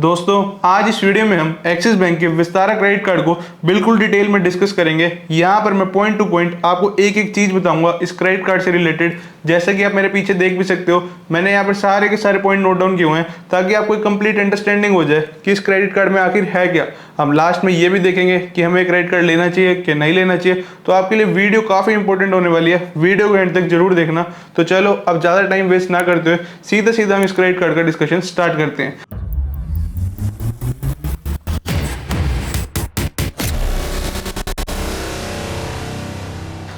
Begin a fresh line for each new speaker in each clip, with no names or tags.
दोस्तों आज इस वीडियो में हम एक्सिस बैंक के विस्तारा क्रेडिट कार्ड को बिल्कुल डिटेल में डिस्कस करेंगे। यहाँ पर मैं पॉइंट टू पॉइंट आपको एक एक चीज बताऊंगा इस क्रेडिट कार्ड से रिलेटेड। जैसा कि आप मेरे पीछे देख भी सकते हो, मैंने यहाँ पर सारे के सारे पॉइंट नोट डाउन किए हुए हैं ताकि आपको एक कंप्लीट अंडरस्टैंडिंग हो जाए कि इस क्रेडिट कार्ड में आखिर है क्या। हम लास्ट में ये भी देखेंगे कि हमें क्रेडिट कार्ड लेना चाहिए कि नहीं लेना चाहिए। तो आपके लिए वीडियो काफी इंपॉर्टेंट होने वाली है, वीडियो को एंड तक जरूर देखना। तो चलो अब ज्यादा टाइम वेस्ट ना करते हुए सीधा सीधा हम इस क्रेडिट कार्ड का डिस्कशन स्टार्ट करते हैं।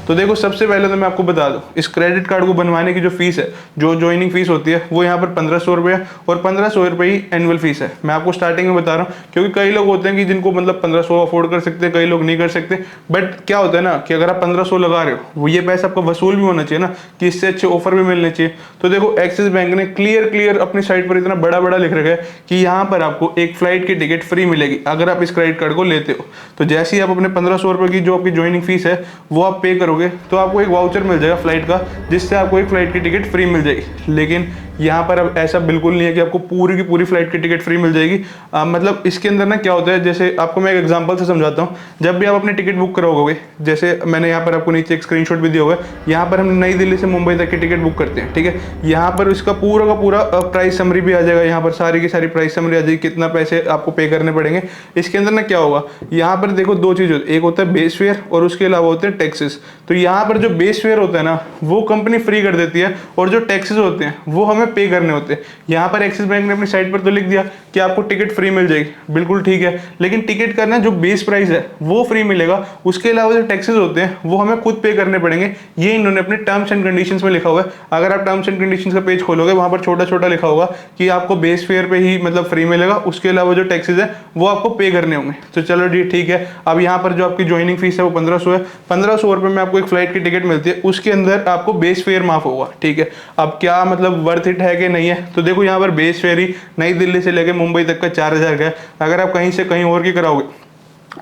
तो देखो, सबसे पहले तो मैं आपको बता दूं, इस क्रेडिट कार्ड को बनवाने की जो फीस है, जो ज्वाइनिंग फीस होती है, वो यहाँ पर 1500 रुपये है और 1500 रुपये ही एनुअल फीस है। मैं आपको स्टार्टिंग में बता रहा हूँ क्योंकि कई लोग होते हैं कि जिनको मतलब 1500 अफोर्ड कर सकते हैं, कई लोग नहीं कर सकते। बट क्या होता है ना कि अगर आप 1500 लगा रहे हो, वो ये पैसा आपका वसूल भी होना चाहिए ना, कि इससे अच्छे ऑफर भी मिलने चाहिए। तो देखो, एक्सिस बैंक ने क्लियर अपनी साइट पर इतना बड़ा बड़ा लिख रखा है कि यहाँ पर आपको एक फ्लाइट की टिकट फ्री मिलेगी अगर आप इस क्रेडिट कार्ड को लेते हो। तो जैसे ही आप अपने 1500 रुपये की जो आपकी ज्वाइनिंग फीस है वो आप पे करोगे तो आपको एक वाउचर मिल जाएगा फ्लाइट का, जिससे आपको एक फ्लाइट की टिकट फ्री मिल जाएगी। लेकिन यहाँ पर अब ऐसा बिल्कुल नहीं है कि आपको पूरी की पूरी फ्लाइट की टिकट फ्री मिल जाएगी। मतलब इसके अंदर ना क्या होता है, जैसे आपको मैं एक एग्जांपल से समझाता हूँ। जब भी आप अपनी टिकट बुक कराओगे, जैसे मैंने यहाँ पर आपको नीचे एक स्क्रीनशॉट भी दिया हुआ है, यहाँ पर हम नई दिल्ली से मुंबई तक की टिकट बुक करते हैं, ठीक है। यहाँ पर इसका पूरा का पूरा प्राइस समरी भी आ जाएगा, यहाँ पर सारी की सारी प्राइस समरी आ जाएगी, कितना पैसे आपको पे करने पड़ेंगे। इसके अंदर ना क्या होगा, यहाँ पर देखो दो चीज़ होती है, एक होता है बेस फेयर और उसके अलावा होते हैं टैक्सेस। तो यहाँ पर जो बेस फेयर होता है ना, वो कंपनी फ्री कर देती है और जो टैक्सेस होते हैं वो हमें पे करने होते हैं। यहाँ पर एक्सिस बैंक ने अपनी साइट पर तो लिख दिया कि आपको टिकट फ्री मिल जाएगी, बिल्कुल ठीक है, लेकिन टिकट का ना जो बेस प्राइस है वो फ्री मिलेगा, उसके अलावा जो टैक्सेस होते हैं वो हमें खुद पे करने पड़ेंगे। ये इन्होंने अपने टर्म्स एंड कंडीशंस में लिखा हुआ है। अगर आप टर्म्स एंड कंडीशंस का पेज खोलोगे, वहां पर छोटा छोटा लिखा होगा कि आपको बेस फेयर पे ही मतलब फ्री मिलेगा, उसके अलावा जो टैक्सेस है वो आपको पे करने होंगे। तो चलो जी ठीक है। अब यहाँ पर जो आपकी ज्वाइनिंग फीस है वो 1500 है। 1500 रुपये में आपको एक फ्लाइट की टिकट मिलती है, उसके अंदर आपको बेस फेयर माफ होगा, ठीक है। अब क्या मतलब वर्थ इट है कि नहीं है, तो देखो यहाँ पर बेस फेयर ही नई दिल्ली से लेकर मुंबई तक का 4000 का है। अगर आप कहीं से कहीं और की कराओगे,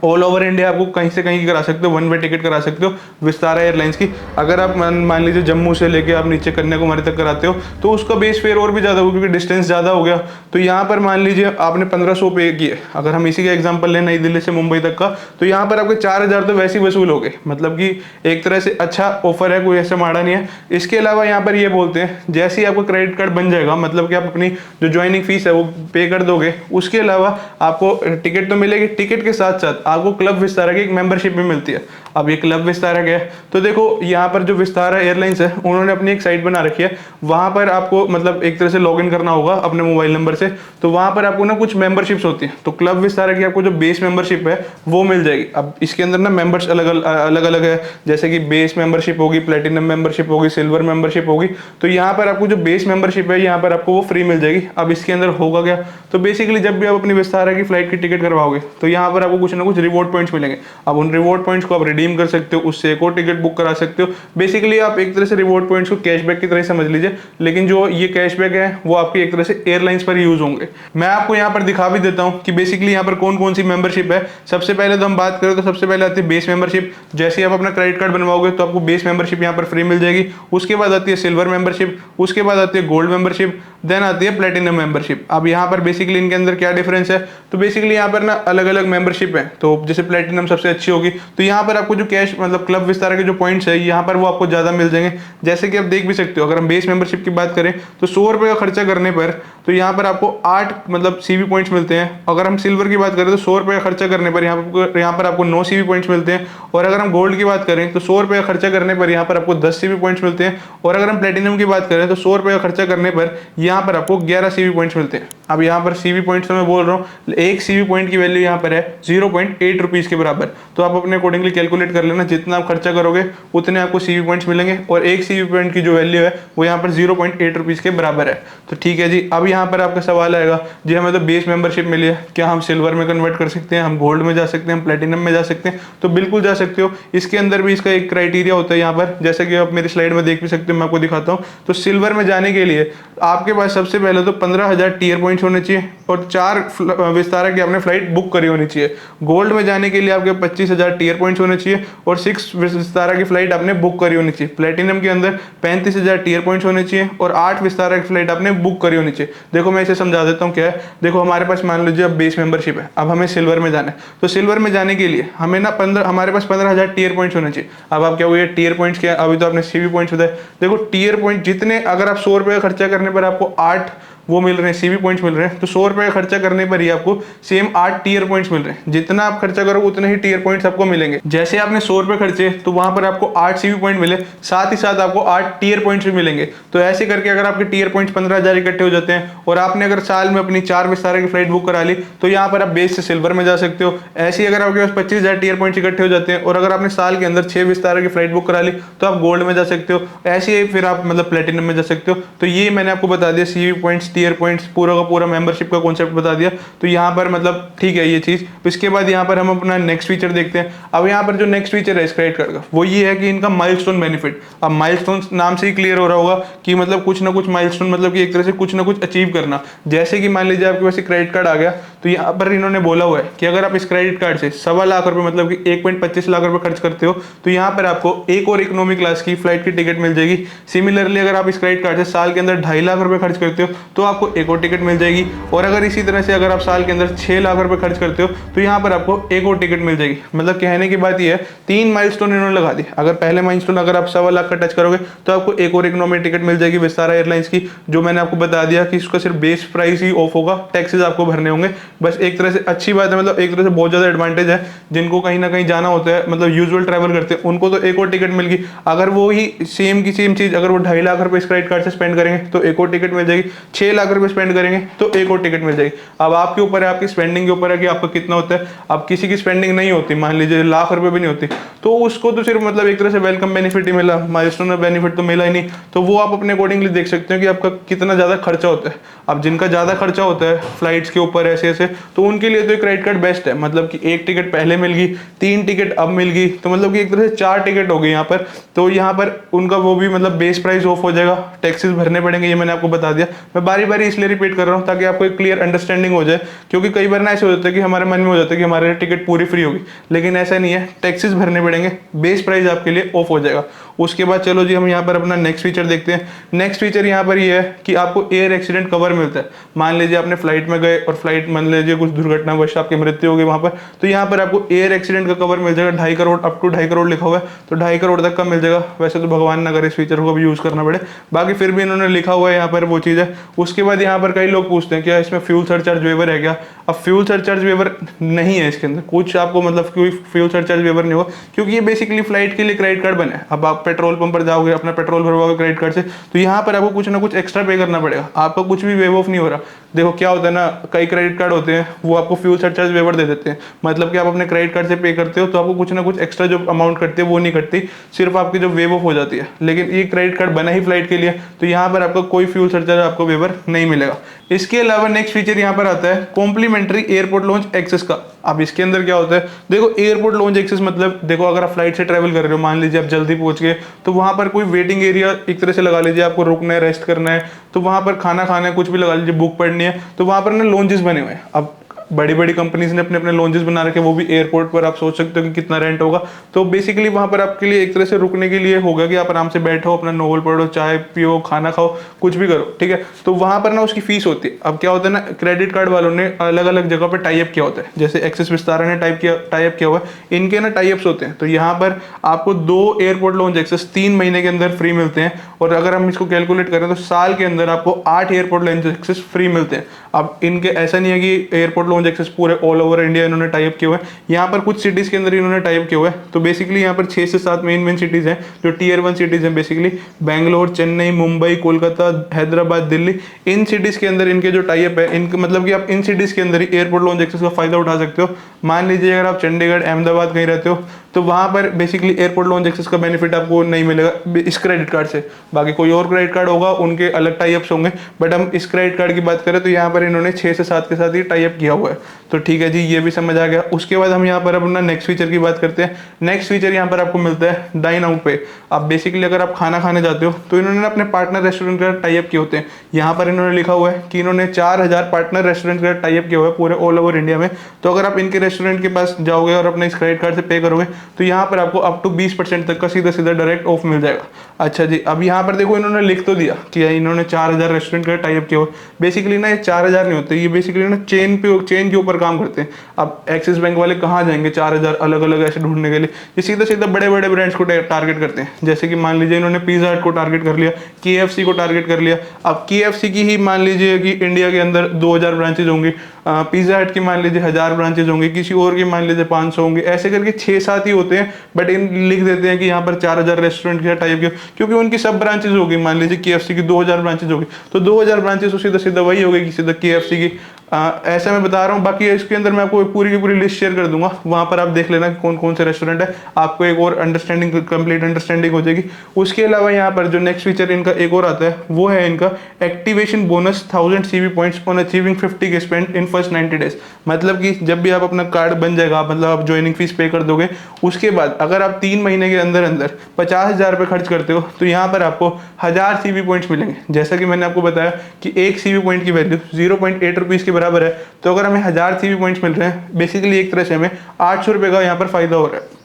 ऑल ओवर इंडिया आपको कहीं से कहीं करा सकते हो, वन वे टिकट करा सकते हो विस्तारा एयरलाइंस की। अगर आप मान लीजिए जम्मू से लेके आप नीचे कन्याकुमारी तक कराते हो तो उसका बेस फेयर और भी ज़्यादा होगा क्योंकि डिस्टेंस ज़्यादा हो गया। तो यहाँ पर मान लीजिए आपने 1500 पे किए, अगर हम इसी का एग्जाम्पल लें नई दिल्ली से मुंबई तक का, तो यहाँ पर आपके 4000 तो वैसे ही वसूल हो गए। मतलब कि एक तरह से अच्छा ऑफर है, कोई ऐसा माड़ा नहीं है। इसके अलावा यहाँ पर ये बोलते हैं जैसे ही आपको क्रेडिट कार्ड बन जाएगा, मतलब कि आप अपनी जो ज्वाइनिंग फीस है वो पे कर दोगे, उसके अलावा आपको टिकट तो मिलेगी, टिकट के साथ साथ आपको क्लब विस्तारा की एक मेंबरशिप भी मिलती है। अब ये क्लब विस्तारा क्या है, तो देखो यहाँ पर जो विस्तारा एयरलाइंस है उन्होंने अपनी एक साइट बना रखी है, वहां पर आपको मतलब एक तरह से लॉगिन करना होगा अपने मोबाइल नंबर से। तो वहां पर आपको ना कुछ मेंबरशिप्स होती हैं, तो क्लब विस्तारा की आपको जो बेस मेंबरशिप है वो मिल जाएगी। अब इसके अंदर ना मेंबर्स अलग अलग है, जैसे कि बेस मेंबरशिप होगी, प्लेटिनम मेंबरशिप होगी, सिल्वर मेंबरशिप होगी। तो यहाँ पर आपको जो बेस मेंबरशिप है यहाँ पर आपको वो फ्री मिल जाएगी। अब इसके अंदर होगा क्या, तो बेसिकली जब भी आप अपनी विस्तारा की फ्लाइट की टिकट करवाओगे तो यहाँ पर आपको कुछ ना कुछ रिवॉर्ड पॉइंट्स मिलेंगे। अब उन रिवॉर्ड पॉइंट्स को आप रिडीम कर सकते हो, उससे एक और टिकट बुक करा सकते हो। बेसिकली आप एक तरह से रिवॉर्ड पॉइंट्स को कैशबैक की तरह समझ लीजिए, लेकिन जो ये कैशबैक है वो आपकी एक तरह से एयरलाइंस पर यूज होंगे। मैं आपको यहाँ पर दिखा भी देता हूँ कि बेसिकली यहाँ पर कौन कौन सी मेंबरशिप है। सबसे पहले तो हम बात करें तो सबसे पहले आती है बेस मेंबरशिप। जैसे आप अपना क्रेडिट कार्ड बनवाओगे तो आपको बेस मेंबरशिप यहाँ पर फ्री मिल जाएगी। उसके बाद आती है सिल्वर मेंबरशिप, उसके बाद आती है गोल्ड मेंबरशिप, देन आती है प्लेटिनम मेंबरशिप। अब यहाँ पर बेसिकली इनके अंदर क्या डिफरेंस है, तो बेसिकली यहाँ पर ना अलग अलग मेंबरशिप है। तो जैसे प्लेटिनम सबसे अच्छी होगी, तो यहाँ पर आपको जो कैश मतलब क्लब विस्तारा के जो पॉइंट्स है यहाँ पर वो आपको ज्यादा मिल जाएंगे। जैसे कि आप देख भी सकते हो, अगर हम बेस मेंबरशिप की बात करें तो 100 रुपये का खर्चा करने पर तो यहाँ पर आपको 8 मतलब सीवी पॉइंट्स मिलते हैं। अगर हम सिल्वर की बात करें तो 100 रुपये का खर्चा करने पर यहाँ पर आपको 9 सीवी पॉइंट्स मिलते हैं। और अगर हम गोल्ड की बात करें तो 100 रुपये का खर्चा करने पर यहाँ पर आपको 10 सीवी पॉइंट्स मिलते हैं। और अगर हम प्लेटिनम की बात करें तो 100 रुपये का खर्चा करने पर यहाँ पर आपको 11 सीवी पॉइंट्स मिलते हैं। अब यहाँ पर सीवी पॉइंट्स तो मैं बोल रहा हूँ, एक सीवी पॉइंट की वैल्यू यहाँ पर है 0.8 रुपीज के बराबर। तो आप अपने अकॉर्डिंगली कैलकुलेट कर लेना, जितना आप खर्चा करोगे उतने आपको सीवी पॉइंट्स मिलेंगे। और एक सीवी पॉइंट की जो वैल्यू है वो यहाँ पर 0.8 रुपीज के बराबर है। तो ठीक है जी। अब यहाँ पर आपका सवाल आएगा जी हमें तो बेस मेंबरशिप मिली है, क्या हम सिल्वर में कन्वर्ट कर सकते हैं, हम गोल्ड में जा सकते हैं, हम प्लेटिनम में जा सकते हैं? तो बिल्कुल जा सकते हो। इसके अंदर भी इसका एक क्राइटेरिया होता है यहाँ पर, जैसे कि आप मेरी स्लाइड में देख भी सकते हो, मैं आपको दिखाता हूँ। तो सिल्वर में जाने के लिए आपके पास सबसे पहले तो 15,000 टीयर पॉइंट्स पॉइंट्स होने चाहिए और 4 विस्तारा की आपने फ्लाइट बुक करी होनी चाहिए। गोल्ड में जाने के लिए आपके 25,000 टीयर पॉइंट्स होने चाहिए और 6 विस्तारा की फ्लाइट आपने बुक करी होनी चाहिए। प्लेटिनम के अंदर 35,000 टीयर पॉइंट्स होने चाहिए और 8 विस्तारा की फ्लाइट आपने बुक करी होनी चाहिए। देखो मैं इसे समझा देता हूँ क्या है। देखो हमारे पास मान लीजिए अब बेस मेंबरशिप है, अब हमें सिल्वर में जाना है, तो सिल्वर में जाने के लिए हमें ना हमारे पास 15,000 टीयर पॉइंट्स होने चाहिए। अब आप क्या हुए टीयर पॉइंट्स क्या, अभी तो आपने सीवी पॉइंट्स बताए। देखो टीयर पॉइंट जितने, अगर आप 100 रुपये का खर्चा करने पर आपको 8 वो मिल रहे हैं, सीवी पॉइंट्स मिल रहे हैं, तो 100 रुपये का खर्चा करने पर ही आपको सेम 8 टीयर पॉइंट्स मिल रहे हैं। जितना आप खर्चा करोगे उतने ही टीयर पॉइंट्स आपको मिलेंगे। जैसे आपने 100 रुपये खर्चे तो वहां पर आपको 8 सीवी पॉइंट मिले, साथ ही साथ आपको 8 टीयर पॉइंट्स भी मिलेंगे। तो ऐसे करके अगर आपके टीयर पॉइंट्स 15,000 इकट्ठे हो जाते हैं और आपने अगर साल में अपनी 4 विस्तारा की फ्लाइट बुक करा ली तो यहाँ पर आप बेस से सिल्वर में जा सकते हो। ऐसे ही अगर आपके पास 25,000 टीयर पॉइंट्स इकट्ठे हो जाते हैं और अगर आपने साल के अंदर 6 विस्तारा की फ्लाइट बुक करा ली तो आप गोल्ड में जा सकते हो। ऐसे ही फिर आप मतलब प्लेटिनम में जा सकते हो। तो ये मैंने आपको बता दिया, सीवी पॉइंट्स, टीयर पॉइंट्स, पूरा का पूरा मेंबरशिप का कॉन्सेप्ट बता दिया। तो यहाँ पर मतलब ठीक है ये चीज। इसके बाद यहाँ पर हम अपना नेक्स्ट फीचर देखते हैं। अब यहाँ पर जो नेक्स्ट फीचर है इस क्रेडिट कार्ड का वो ये है कि इनका माइलस्टोन बेनिफिट। अब माइलस्टोन नाम से ही क्लियर हो रहा होगा कि मतलब कुछ ना कुछ माइलस्टोन, मतलब कि एक तरह से कुछ ना कुछ अचीव करना। जैसे कि मान लीजिए आपके पास क्रेडिट कार्ड आ गया तो यहाँ पर इन्होंने बोला हुआ है कि अगर आप इस क्रेडिट कार्ड से 1.25 लाख रुपए, मतलब कि 1.25 लाख रुपए खर्च करते हो तो यहाँ पर आपको एक और इकोनॉमी क्लास की फ्लाइट की टिकट मिल जाएगी। सिमिलरली अगर आप इस क्रेडिट कार्ड से साल के अंदर 2.5 लाख रुपए खर्च करते हो तो आपको एक और टिकट मिल जाएगी। और अगर इसी तरह से अगर आप साल के अंदर 6 लाख रुपए खर्च करते हो तो यहाँ पर आपको एक और टिकट मिल जाएगी। मतलब कहने की बात यह है 3 माइलस्टोन इन्होंने लगा दी। अगर पहले माइलस्टोन अगर आप 1.25 लाख का टच करोगे तो आपको एक और इकोनॉमी टिकट मिल जाएगी विस्तारा एयरलाइंस की, जो मैंने आपको बता दिया कि इसका सिर्फ बेस प्राइस ही ऑफ होगा, टैक्सेस आपको भरने होंगे। बस एक तरह से अच्छी बात है, मतलब एक तरह से बहुत ज्यादा एडवांटेज है। जिनको कहीं ना कहीं जाना होता है, मतलब यूजुअल ट्रैवल करते हैं, उनको तो एक और टिकट मिल गई। अगर वो ही सेम की सेम चीज अगर वो 2.5 लाख रुपए इस क्रेडिट कार्ड से स्पेंड करेंगे तो एक और टिकट मिल जाएगी। 6 लाख रुपए स्पेंड करेंगे तो एक और टिकट मिल जाएगी। अब आपके ऊपर है, आपकी स्पेंडिंग के ऊपर है कि आपका कितना होता है। अब किसी की स्पेंडिंग नहीं होती, मान लीजिए लाख रुपए भी नहीं होती, तो उसको तो सिर्फ मतलब एक तरह से वेलकम बेनिफिट ही मिला, माइलस्टोन बेनिफिट तो मिला ही नहीं। तो वो आप अपने अकॉर्डिंगली देख सकते हो कि आपका कितना ज्यादा खर्चा होता है। अब जिनका ज्यादा खर्चा होता है फ्लाइट्स के ऊपर ऐसे ऐसे, तो उनके लिए तो क्रेडिट कार्ड बेस्ट है। मतलब कि एक टिकट पहले मिल गई, 3 टिकट अब मिल गई, तो मतलब कि एक तरह से 4 टिकट हो गई यहाँ पर। तो यहाँ पर उनका वो भी मतलब बेस प्राइस ऑफ हो जाएगा, टैक्सेस भरने पड़ेंगे, ये मैंने आपको बता दिया। मैं बारी बारी इसलिए रिपीट कर रहा हूँ ताकि आपको एक क्लियर अंडरस्टैंडिंग हो जाए, क्योंकि कई बार ना ऐसे हो जाता है कि हमारे मन में हो जाता है कि हमारे टिकट पूरी फ्री होगी, लेकिन ऐसा नहीं है, टैक्सेस भरने पड़ेंगे, बेस प्राइस आपके लिए ऑफ हो जाएगा। उसके बाद चलो जी हम यहाँ पर अपना नेक्स्ट फीचर देखते हैं। नेक्स्ट फीचर यहाँ पर ये है कि आपको एयर एक्सीडेंट कवर मिलता है। मान लीजिए आपने फ्लाइट में गए और फ्लाइट मान लीजिए कुछ दुर्घटनावश आपकी मृत्यु हो गई वहां पर, तो यहाँ पर आपको एयर एक्सीडेंट का कवर मिल जाएगा। 2.5 करोड़, अप टू 2.5 करोड़ लिखा हुआ है, तो 2.5 करोड़ तक का मिल जाएगा। वैसे तो भगवान ना करे इस फीचर को भी यूज करना पड़े, बाकी फिर भी इन्होंने लिखा हुआ है यहाँ पर, वो चीज है। उसके बाद यहाँ पर कई लोग पूछते हैं क्या इसमें फ्यूल सरचार्ज वेवर है क्या? अब फ्यूल सरचार्ज वेवर नहीं है इसके अंदर कुछ, आपको मतलब कोई फ्यूल सरचार्ज वेवर नहीं होगा, क्योंकि ये बेसिकली फ्लाइट के लिए क्रेडिट कार्ड बना है। अब आप पेट्रोल पंप पर जाओगे, अपना पेट्रोल भरवाओगे क्रेडिट कार्ड से, तो यहाँ पर आपको कुछ ना कुछ एक्स्ट्रा पे करना पड़ेगा, आपका कुछ भी वेव ऑफ नहीं हो रहा। देखो क्या होता है ना, कई क्रेडिट कार्ड होते हैं वो आपको फ्यूल सरचार्ज वेवर दे देते हैं, मतलब कि आप अपने क्रेडिट कार्ड से पे करते हो तो आपको कुछ ना कुछ एक्स्ट्रा जो अमाउंट कटती है वो नहीं कटती, सिर्फ आपकी जो वेव ऑफ हो जाती है। लेकिन ये क्रेडिट कार्ड बना ही फ्लाइट के लिए, तो यहाँ पर आपको कोई फ्यूल सरचार्ज आपको वेवर नहीं मिलेगा। इसके अलावा नेक्स्ट फीचर यहाँ पर आता है कॉम्प्लीमेंट्री एयरपोर्ट लॉन्च एक्सेस का। अब इसके अंदर क्या होता है, देखो एयरपोर्ट लॉन्च एक्सेस मतलब देखो अगर आप फ्लाइट से ट्रैवल कर रहे हो, मान लीजिए आप जल्दी पहुंच गए, तो वहां पर कोई वेटिंग एरिया एक तरह से लगा लीजिए, आपको रुकना है, रेस्ट करना है, तो वहां पर खाना खाना है, कुछ भी लगा लीजिए, बुक पढ़नी है, तो वहां पर ना लॉन्चेस बने हुए हैं। अब बड़ी बड़ी कंपनीज ने अपने अपने लॉन्चेस बना रखे, वो भी एयरपोर्ट पर। आप सोच सकते हो कि कितना रेंट होगा। तो बेसिकली वहां पर आपके लिए एक तरह से रुकने के लिए होगा कि आप आराम से बैठो, अपना नोवेल पढ़ो, चाय पियो, खाना खाओ, कुछ भी करो, ठीक है। तो वहां पर ना उसकी फीस होती है। अब क्या होता है ना, क्रेडिट कार्ड वालों ने अलग अलग जगह पर टाई अप किया होता है, जैसे एक्सिस विस्तारा ने टाई अप किया हुआ है, इनके ना टाई अप्स होते हैं। तो यहाँ पर आपको 2 एयरपोर्ट लॉन्च एक्सेस 3 महीने के अंदर फ्री मिलते हैं, और अगर हम इसको कैलकुलेट करें तो साल के अंदर आपको 8 एयरपोर्ट लॉन्च एक्सेस फ्री मिलते हैं। अब इनके ऐसा नहीं है कि एयरपोर्ट लॉन्च एक्सेस पूरे ऑल ओवर इंडिया इन्होंने टाई अप किए हुए हैं, यहाँ पर कुछ सिटीज के अंदर इन्होंने टाई अप किया हुआ है। तो बेसिकली यहाँ पर 6 से 7 मेन सिटीज हैं जो टियर 1 सिटीज हैं, basically Bangalore, Chennai, Mumbai, Kolkata, Hyderabad, Delhi. In cities के अंदर इनके जो टाई अप है, इनके मतलब कि आप इन सिटीज के अंदर ही एयरपोर्ट लॉन्च एक्सेस का फायदा उठा सकते हो। मान लीजिए अगर आप चंडीगढ़, अहमदाबाद कहीं रहते हो, तो वहां पर बेसिकली एयरपोर्ट लॉन्च एक्सेस का बेनिफिट आपको नहीं मिलेगा इस क्रेडिट कार्ड से। बाकी कोई और क्रेडिट कार्ड होगा, उनके अलग टाई अप्स होंगे, बट हम इस क्रेडिट कार्ड की बात करें तो यहाँ पर इन्होंने 6 से 7 के साथ ही टाई अप किया हुआ है। है। तो ठीक है जी, ये भी समझ आ गया। उसके बाद हम यहाँ पर अपना नेक्स्ट फीचर की बात करते हैं। नेक्स्ट फीचर यहाँ पर आपको मिलता है डाइन आउट पे। आप बेसिकली अगर आप खाना खाने जाते हो तो इन्होंने अपने पार्टनर रेस्टोरेंट का टाई अप किए होते हैं। यहाँ पर इन्होंने लिखा हुआ है कि इन्होंने 4000 पार्टनर रेस्टोरेंट का टाई अप किया हुआ है पूरे ऑल ओवर इंडिया में। तो अगर आप इनके रेस्टोरेंट के पास जाओगे और अपने इस क्रेडिट कार्ड से पे करोगे तो यहाँ पर आपको अप टू 20% तक का सीधा सीधा डायरेक्ट ऑफ मिल जाएगा। अच्छा जी, अब यहाँ पर देखो इन्होंने लिख तो दिया कि इन्होंने 4000 रेस्टोरेंट का टाई अप किया हुआ। बेसिकली ना ये 4000 नहीं होते, ये बेसिकली ना चेन के ऊपर काम करते हैं। अब एक्सिस बैंक वाले कहाँ जाएंगे 4000 अलग अलग ऐसे ढूंढने के लिए, ये सीधा सीधा बड़े बड़े ब्रांड्स को टारगेट करते हैं। जैसे कि मान लीजिए इन्होंने पिज़्ज़ा हट को टारगेट कर लिया, KFC को टारगेट कर लिया। अब KFC की ही मान लीजिए कि इंडिया के अंदर 2000 ब्रांचेज होंगी, पिज़्ज़ा हट की मान लीजिए 1000 ब्रांचेज होंगी, किसी और की मान लीजिए 500 होंगे, ऐसे करके 6-7 ही होते हैं। बट इन लिख देते हैं कि यहाँ पर 4000 रेस्टोरेंट के टाइप के, क्योंकि उनकी सब ब्रांचेज होगी। मान लीजिए KFC की 2000 ब्रांचेज होगी तो 2000 ब्रांचेज तो सीधा सीधा वही होगी कि सीधा KFC की। ऐसा मैं बता रहा हूँ। बाकी इसके अंदर मैं आपको पूरी की पूरी लिस्ट शेयर कर दूंगा, वहां पर आप देख लेना कौन कौन से रेस्टोरेंट है, आपको एक और अंडरस्टैंडिंग कंप्लीट अंडरस्टैंडिंग हो जाएगी। उसके अलावा यहाँ पर जो नेक्स्ट फीचर इनका एक और आता है वो है इनका activation bonus 1000 CB points on achieving 50K spend in first 90 days. मतलब कि जब भी आप अपना कार्ड बन जाएगा, मतलब आप ज्वाइनिंग फीस पे कर दोगे, उसके बाद अगर आप 3 महीने के अंदर अंदर 50,000 रुपये खर्च करते हो तो यहाँ पर आपको 1000 CB पॉइंट्स मिलेंगे। जैसा कि मैंने आपको बताया कि एक CB पॉइंट की वैल्यू 0.8 रुपीज़ के बराबर है। तो अगर हमें 1000 CB पॉइंट्स मिल रहे हैं, बेसिकली एक तरह से हमें 800 रुपये का यहाँ पर फायदा हो रहा है।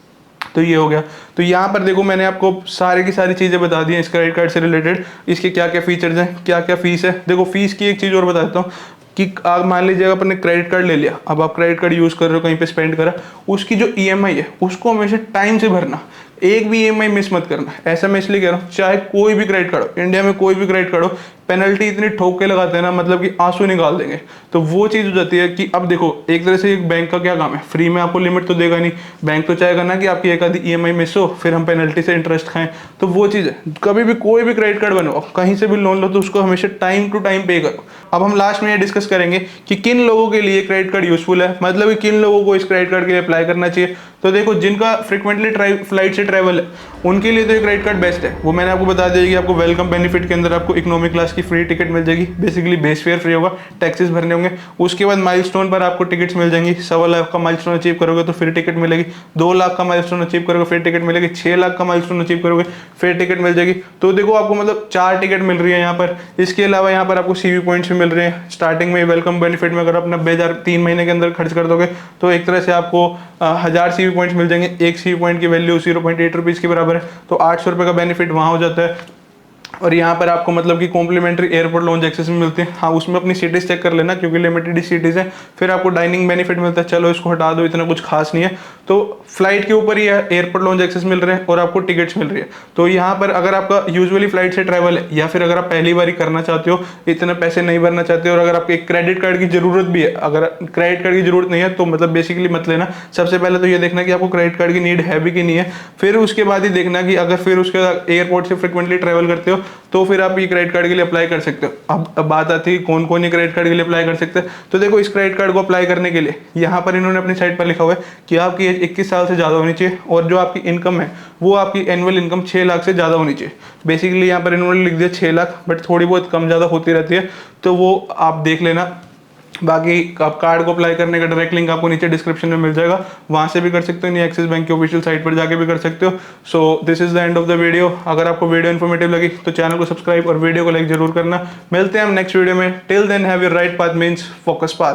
तो ये हो गया। तो यहाँ पर देखो मैंने आपको सारी की सारी चीज़ें बता दी हैं इस क्रेडिट कार्ड से रिलेटेड, इसके क्या क्या फीचर्स हैं, क्या क्या फीस है। देखो फीस की एक चीज़ और बता देता हूँ कि आप मान लीजिए अपने क्रेडिट कार्ड ले लिया, अब आप क्रेडिट कार्ड यूज़ कर रहे हो, कहीं पे स्पेंड करा, उसकी जो EMI है उसको हमेशा टाइम से भरना, एक भी EMI मिस मत करना। ऐसा मैं इसलिए कह रहा हूँ, चाहे कोई भी क्रेडिट कार्ड हो, इंडिया में कोई भी क्रेडिट कार्ड हो, पेनल्टी इतनी ठोक के लगाते हैं ना, मतलब कि आंसू निकाल देंगे। तो वो चीज़ हो जाती है कि अब देखो एक तरह से एक बैंक का क्या काम है, फ्री में आपको लिमिट तो देगा नहीं, बैंक तो चाहेगा ना कि आपकी एक आधी EMI मिस हो फिर हम पेनल्टी से इंटरेस्ट खाएं। तो वो चीज़ है, कभी भी कोई भी क्रेडिट कार्ड बनवाओ, कहीं से भी लोन लो तो उसको हमेशा टाइम टू टाइम पे करो। अब हम लास्ट में ये डिस्कस करेंगे कि किन लोगों के लिए क्रेडिट कार्ड यूजफुल है, मतलब कि किन लोगों को इस क्रेडिट कार्ड के लिए अप्लाई करना चाहिए। तो देखो जिनका फ्रिक्वेंटली फ्लाइट से ट्रैवल है उनके लिए तो ये क्रेडिट कार्ड बेस्ट है। वो मैंने आपको बता दिया कि आपको वेलकम बेनिफिट के अंदर आपको इकोनॉमिक क्लास की फ्री टिकट मिल जाएगी, बेसिकली बेस फेयर फ्री होगा, टैक्सेस भरने होंगे। उसके बाद माइलस्टोन पर आपको टिकट्स मिल जाएंगी, 1.25 लाख का माइलस्टोन अचीव करोगे तो फिर टिकट मिलेगी, 2 लाख का माइलस्टोन अचीव करोगे फिर टिकट मिलेगी, 6 लाख का माइलस्टोन अचीव करोगे फिर टिकट मिल जाएगी। तो देखो आपको मतलब 4 टिकट मिल रही है यहाँ पर। इसके अलावा यहाँ पर आपको CB पॉइंट्स भी मिल रहे हैं स्टार्टिंग में। वेलकम बेनिफिट में अगर आप 90,000 3 महीने के अंदर खर्च कर दोगे तो एक तरह से आपको 1000 CB पॉइंट्स मिल जाएंगे। एक CB पॉइंट की वैल्यू 0.8 रुपीज़ के बराबर है, तो 800 रुपये का बेनिफिट वहाँ हो जाता है। और यहाँ पर आपको मतलब कि कॉम्प्लीमेंट्री एयरपोर्ट लॉन्च एक्सेस में मिलते हैं। हाँ उसमें अपनी सीटीज चेक कर लेना क्योंकि लिमिटेड सीटीज है। फिर आपको डाइनिंग बेनिफिट मिलता है, चलो इसको हटा दो, इतना कुछ खास नहीं है। तो फ्लाइट के ऊपर ही एयरपोर्ट लॉन्च एक्सेस मिल रहे हैं और आपको टिकट्स मिल रही है। तो यहाँ पर अगर आपका यूजुअली फ्लाइट से ट्रैवल है या फिर अगर आप पहली बार करना चाहते हो, इतने पैसे नहीं भरना चाहते हो और अगर आपको एक क्रेडिट कार्ड की जरूरत भी है, अगर क्रेडिट कार्ड की जरूरत नहीं है तो मतलब बेसिकली मत लेना। सबसे पहले तो ये देखना कि आपको क्रेडिट कार्ड की नीड है भी कि नहीं है, फिर उसके बाद ही देखना कि अगर फिर उसके बाद एयरपोर्ट से फ्रिक्वेंटली ट्रैवल करते हो तो फिर आप क्रेडिट कार्ड के लिए अप्लाई कर सकते हो। अब बात आती है कौन कौन ये क्रेडिट कार्ड के लिए अप्लाई कर सकते हैं। तो देखो इस क्रेडिट कार्ड को अप्लाई करने के लिए यहाँ पर इन्होंने अपनी साइट पर लिखा हुआ है कि आपकी एज 21 साल से ज़्यादा होनी चाहिए और जो आपकी इनकम है वो आपकी एनुअल इनकम 6 लाख से ज़्यादा होनी चाहिए। बेसिकली यहाँ पर इन्होंने लिख दिया 6 लाख, बट थोड़ी बहुत कम ज़्यादा होती रहती है, तो वो आप देख लेना। बाकी आप कार्ड को अप्लाई करने का डायरेक्ट लिंक आपको नीचे डिस्क्रिप्शन में मिल जाएगा, वहां से भी कर सकते हो, नहीं एक्सिस बैंक की ऑफिशियल साइट पर जाके भी कर सकते हो। So this is the end of the video. अगर आपको वीडियो इन्फॉर्मेटिव लगी तो चैनल को सब्सक्राइब और वीडियो को लाइक जरूर करना। मिलते हैं हम नेक्स्ट वीडियो में। Till then have your right path means focus path.